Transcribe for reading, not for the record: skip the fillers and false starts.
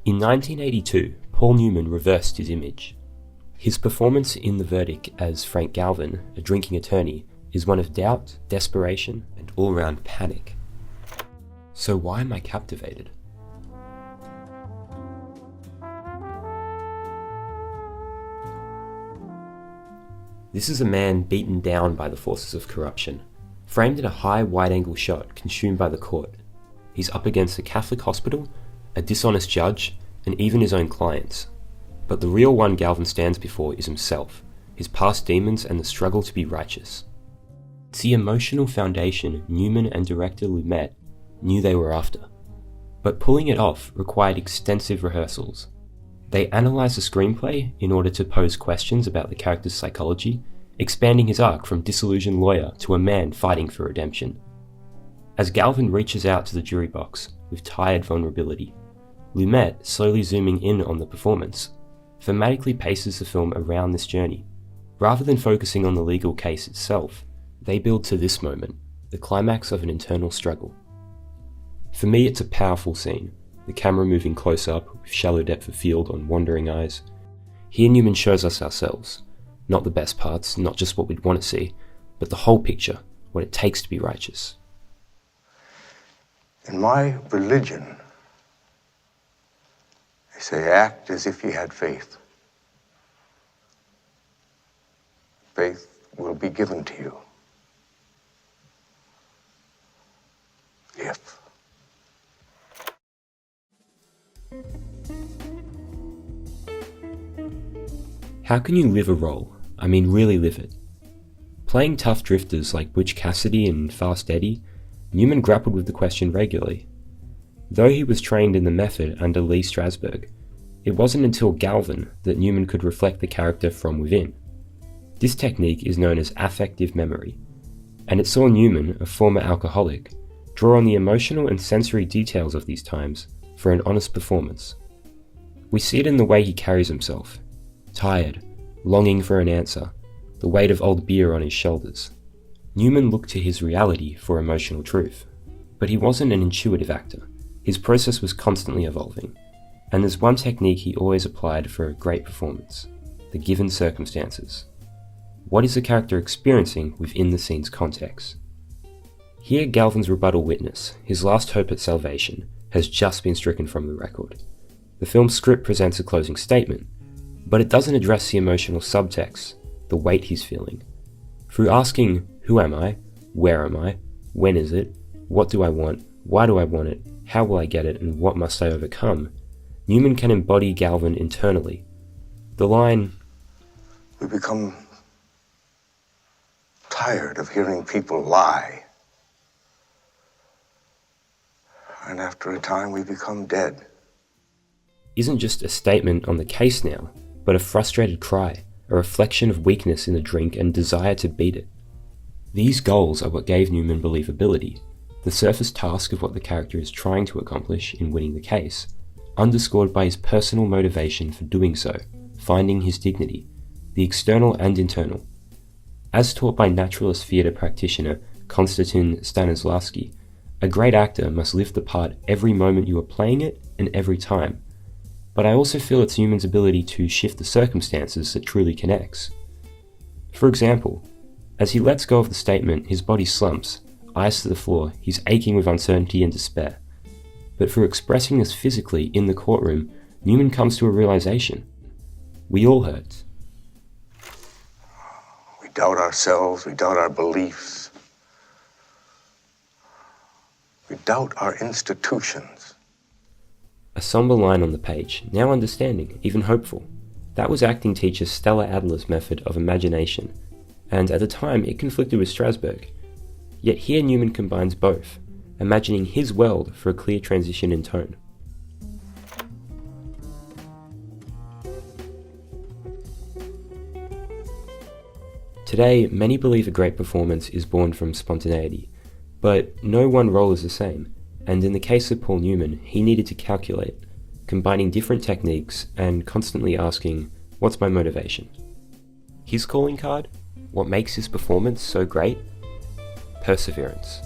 In 1982, Paul Newman reversed his image. His performance in The Verdict as Frank Galvin, a drinking attorney, is one of doubt, desperation, and all-round panic. So why am I captivated? This is a man beaten down by the forces of corruption, framed in a high wide-angle shot consumed by the court. He's up against a Catholic hospital, a dishonest judge, and even his own clients. But the real one Galvin stands before is himself, his past demons, and the struggle to be righteous. It's the emotional foundation Newman and director Lumet knew they were after. But pulling it off required extensive rehearsals. They analysed the screenplay in order to pose questions about the character's psychology, expanding his arc from disillusioned lawyer to a man fighting for redemption. As Galvin reaches out to the jury box with tired vulnerability, Lumet, slowly zooming in on the performance, thematically paces the film around this journey. Rather than focusing on the legal case itself, they build to this moment, the climax of an internal struggle. For me, it's a powerful scene, the camera moving close up with shallow depth of field on wandering eyes. Here Newman shows us ourselves, not the best parts, not just what we'd want to see, but the whole picture, what it takes to be righteous. In my religion, they say act as if you had faith. Faith will be given to you. If. How can you live a role? I mean, really live it. Playing tough drifters like Butch Cassidy and Fast Eddie, Newman grappled with the question regularly. Though he was trained in the method under Lee Strasberg, it wasn't until Galvin that Newman could reflect the character from within. This technique is known as affective memory, and it saw Newman, a former alcoholic, draw on the emotional and sensory details of these times for an honest performance. We see it in the way he carries himself, tired, longing for an answer, the weight of old beer on his shoulders. Newman looked to his reality for emotional truth, but he wasn't an intuitive actor. His process was constantly evolving, and there's one technique he always applied for a great performance: the given circumstances. What is the character experiencing within the scene's context? Here, Galvin's rebuttal witness, his last hope at salvation, has just been stricken from the record. The film's script presents a closing statement, but it doesn't address the emotional subtext, the weight he's feeling. Through asking, who am I? Where am I? When is it? What do I want? Why do I want it? How will I get it? And what must I overcome? Newman can embody Galvin internally. The line, We become tired of hearing people lie. And after a time, we become dead. Isn't just a statement on the case now, but a frustrated cry, a reflection of weakness in the drink and desire to beat it. These goals are what gave Newman believability, the surface task of what the character is trying to accomplish in winning the case, underscored by his personal motivation for doing so, finding his dignity, the external and internal. As taught by naturalist theatre practitioner Konstantin Stanislavski, a great actor must live the part every moment you are playing it and every time. But I also feel it's Newman's ability to shift the circumstances that truly connects. For example, as he lets go of the statement, his body slumps, eyes to the floor, he's aching with uncertainty and despair. But through expressing this physically in the courtroom, Newman comes to a realization. We all hurt. We doubt ourselves, we doubt our beliefs. We doubt our institutions. A somber line on the page, now understanding, even hopeful. That was acting teacher Stella Adler's method of imagination, and at the time it conflicted with Strasberg. Yet here Newman combines both, imagining his world for a clear transition in tone. Today, many believe a great performance is born from spontaneity, but no one role is the same, and in the case of Paul Newman, he needed to calculate, combining different techniques and constantly asking, what's my motivation? His calling card? What makes his performance so great? Perseverance.